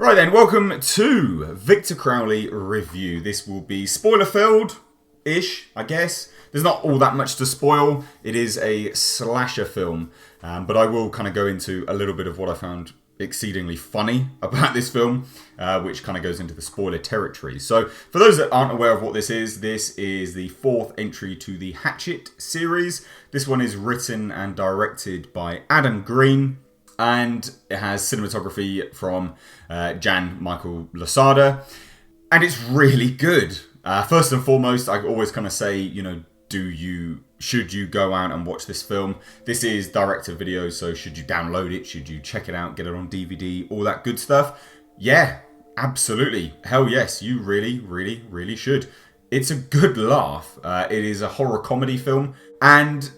Right then, welcome to Victor Crowley Review. This will be spoiler-filled-ish, I guess. There's not all that much to spoil. It is a slasher film, but I will kind of go into a little bit of what I found exceedingly funny about this film, which kind of goes into the spoiler territory. So, for those that aren't aware of what this is the fourth entry to the Hatchet series. This one is written and directed by Adam Green, and it has cinematography from Jan Michael Lasada, and it's really good. First and foremost, I always kind of say, should you go out and watch this film? This is direct-to-video, so should you download it? Should you check it out, get it on DVD, all that good stuff? Yeah, absolutely. Hell yes, you really, really, really should. It's a good laugh. It is a horror comedy film, and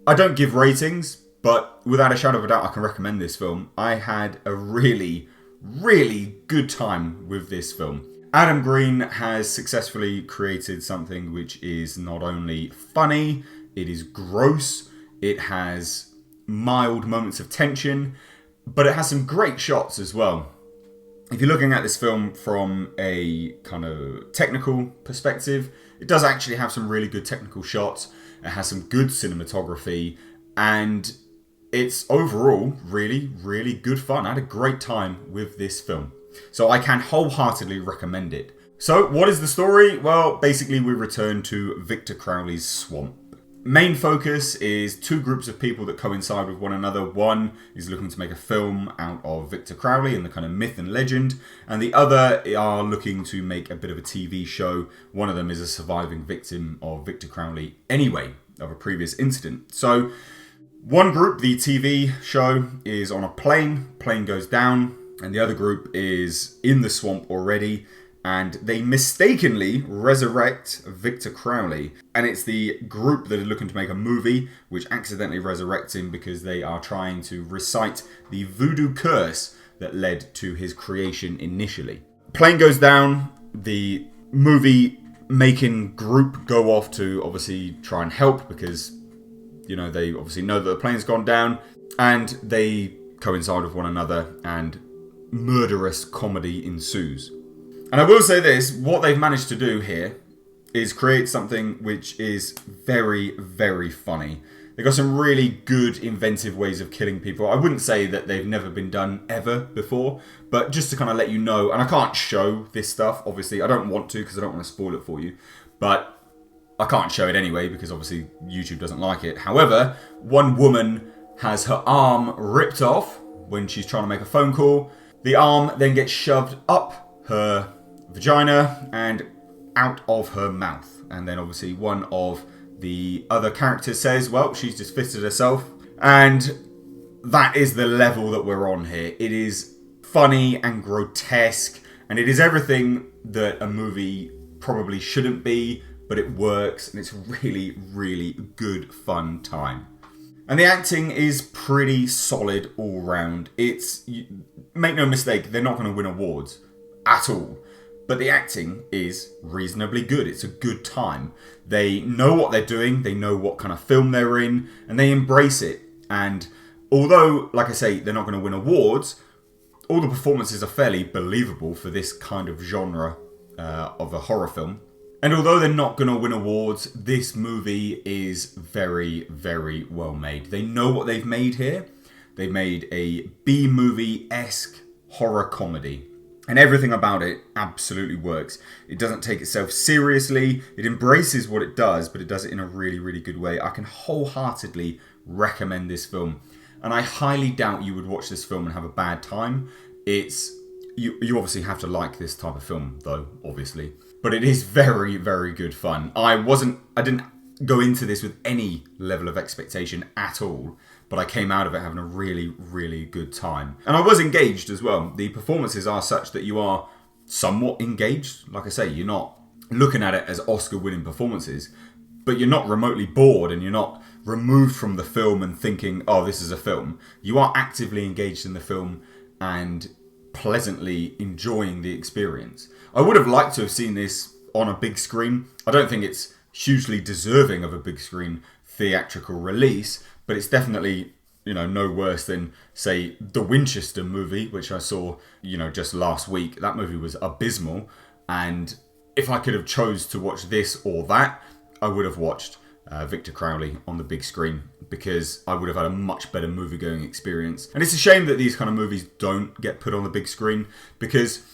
I don't give ratings, but without a shadow of a doubt, I can recommend this film. I had a really, really good time with this film. Adam Green has successfully created something which is not only funny, it is gross, it has mild moments of tension, but it has some great shots as well. If you're looking at this film from a kind of technical perspective, it does actually have some really good technical shots. It has some good cinematography, and it's overall really, really good fun. I had a great time with this film, so I can wholeheartedly recommend it. So what is the story? Well, basically we return to Victor Crowley's swamp. Main focus is two groups of people that coincide with one another. One is looking to make a film out of Victor Crowley and the kind of myth and legend, and the other are looking to make a bit of a TV show. One of them is a surviving victim of Victor Crowley anyway, of a previous incident. So one group, the TV show, is on a plane goes down, and the other group is in the swamp already, and they mistakenly resurrect Victor Crowley. And it's the group that are looking to make a movie, which accidentally resurrects him because they are trying to recite the voodoo curse that led to his creation initially. Plane goes down, the movie making group go off to obviously try and help because they obviously know that the plane's gone down, and they coincide with one another, and murderous comedy ensues. And I will say this, what they've managed to do here is create something which is very, very funny. They've got some really good, inventive ways of killing people. I wouldn't say that they've never been done ever before, but just to kind of let you know, and I can't show this stuff, obviously. I don't want to because I don't want to spoil it for you, but I can't show it anyway because obviously YouTube doesn't like it. However, one woman has her arm ripped off when she's trying to make a phone call. The arm then gets shoved up her vagina and out of her mouth. And then obviously one of the other characters says, well, she's just fisted herself. And that is the level that we're on here. It is funny and grotesque, and it is everything that a movie probably shouldn't be, but it works, and it's really, really good fun time. And the acting is pretty solid all round. Make no mistake, they're not going to win awards at all, but the acting is reasonably good. It's a good time. They know what they're doing, they know what kind of film they're in, and they embrace it. And although, like I say, they're not going to win awards, all the performances are fairly believable for this kind of genre of a horror film. And although they're not going to win awards, this movie is very, very well made. They know what they've made here. They made a B-movie-esque horror comedy. And everything about it absolutely works. It doesn't take itself seriously. It embraces what it does, but it does it in a really, really good way. I can wholeheartedly recommend this film. And I highly doubt you would watch this film and have a bad time. You obviously have to like this type of film, though, obviously. But it is very, very good fun. I didn't go into this with any level of expectation at all, but I came out of it having a really, really good time. And I was engaged as well. The performances are such that you are somewhat engaged. Like I say, you're not looking at it as Oscar-winning performances, but you're not remotely bored and you're not removed from the film and thinking, oh, this is a film. You are actively engaged in the film and pleasantly enjoying the experience. I would have liked to have seen this on a big screen. I don't think it's hugely deserving of a big screen theatrical release, but it's definitely no worse than, say, the Winchester movie, which I saw, just last week. That movie was abysmal. And if I could have chose to watch this or that, I would have watched Victor Crowley on the big screen, because I would have had a much better movie-going experience. And it's a shame that these kind of movies don't get put on the big screen, because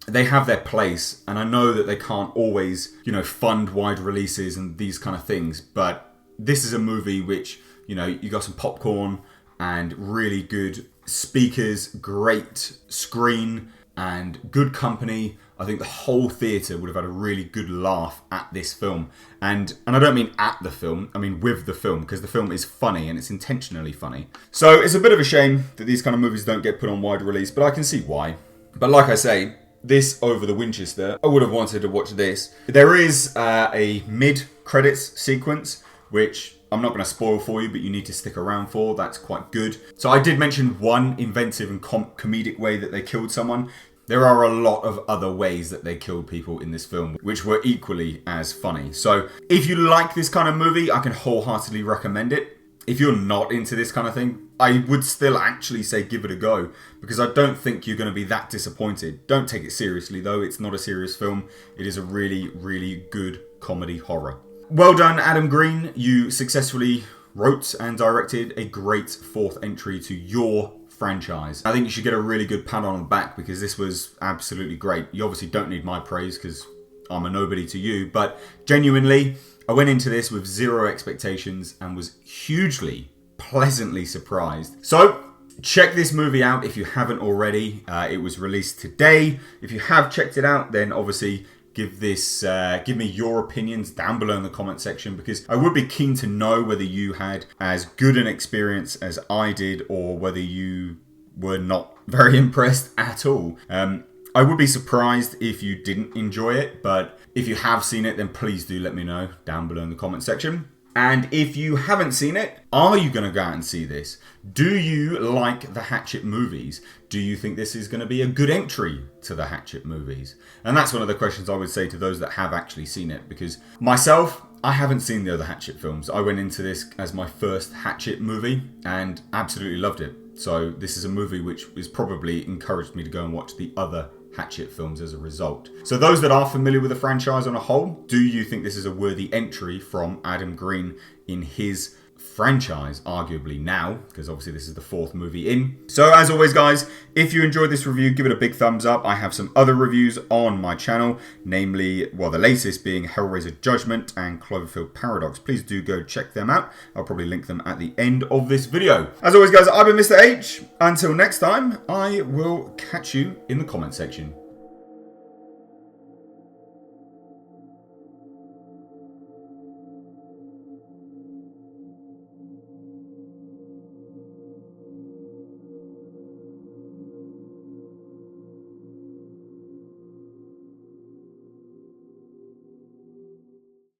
they have their place, and I know that they can't always, fund wide releases and these kind of things, but this is a movie which, you got some popcorn and really good speakers, great screen, and good company. I think the whole theatre would have had a really good laugh at this film. And I don't mean at the film, I mean with the film, because the film is funny and it's intentionally funny. So it's a bit of a shame that these kind of movies don't get put on wide release, but I can see why. But like I say, this over the Winchester, I would have wanted to watch this. There is a mid-credits sequence, which I'm not going to spoil for you, but you need to stick around for. That's quite good. So I did mention one inventive and comedic way that they killed someone. There are a lot of other ways that they killed people in this film, which were equally as funny. So if you like this kind of movie, I can wholeheartedly recommend it. If you're not into this kind of thing, I would still actually say give it a go, because I don't think you're going to be that disappointed. Don't take it seriously though, it's not a serious film. It is a really, really good comedy horror. Well done, Adam Green. You successfully wrote and directed a great fourth entry to your franchise. I think you should get a really good pat on the back, because this was absolutely great. You obviously don't need my praise because I'm a nobody to you, but genuinely, I went into this with zero expectations and was hugely, pleasantly surprised. So, check this movie out if you haven't already. It was released today. If you have checked it out, then obviously give me your opinions down below in the comment section, because I would be keen to know whether you had as good an experience as I did, or whether you were not very impressed at all. I would be surprised if you didn't enjoy it, but if you have seen it, then please do let me know down below in the comment section. And if you haven't seen it, are you going to go out and see this? Do you like the Hatchet movies? Do you think this is going to be a good entry to the Hatchet movies? And that's one of the questions I would say to those that have actually seen it, because myself, I haven't seen the other Hatchet films. I went into this as my first Hatchet movie and absolutely loved it. So this is a movie which has probably encouraged me to go and watch the other Hatchet films as a result. So those that are familiar with the franchise on a whole, do you think this is a worthy entry from Adam Green in his franchise, arguably now, because obviously this is the fourth movie in. So as always guys, if you enjoyed this review, give it a big thumbs up. I have some other reviews on my channel, namely, well, the latest being Hellraiser Judgment and Cloverfield Paradox. Please do go check them out. I'll probably link them at the end of this video. As always guys, I've been Mr. H. Until next time, I will catch you in the comment section.